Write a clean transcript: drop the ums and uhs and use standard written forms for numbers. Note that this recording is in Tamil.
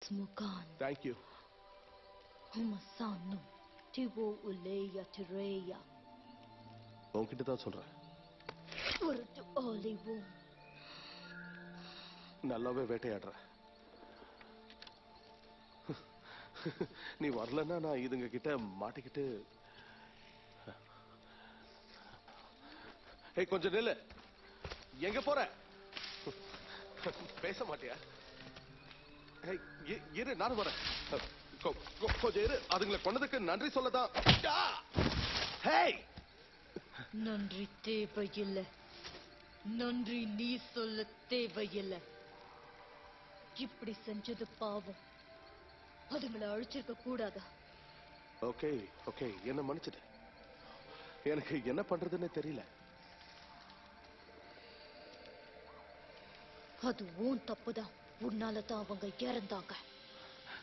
Smukan. Thank you. Humasanu. Tivo uleya tireya. உன்கிட்ட தான் சொல்றேன். Urdu olivu. நல்லாவே வேட்டையாடுற. நீ வரலன்னா நான் இதுங்க கிட்ட மாட்டிக்கிட்டு. ஏய் கொஞ்சம் நில்லு. எங்க போற? பேச மாட்டியா? ஏய் இரு நானும் வரேன். கொஞ்சம் இரு. அதுங்களை கொன்னதுக்கு நன்றி சொல்லதான். ஹேய் நன்றி தேவையில்லை. நன்றி நீ சொல்ல தேவையில்லை. இப்படி செஞ்சது பாவம். அதுங்களை அழிச்சிருக்க கூடாதா? ஓகே ஓகே என்ன மன்னிச்சிடு. எனக்கு என்ன பண்றதுன்னு தெரியல. அது உன் தப்புதான். உன்னால தான் அவங்க இறந்தாங்க.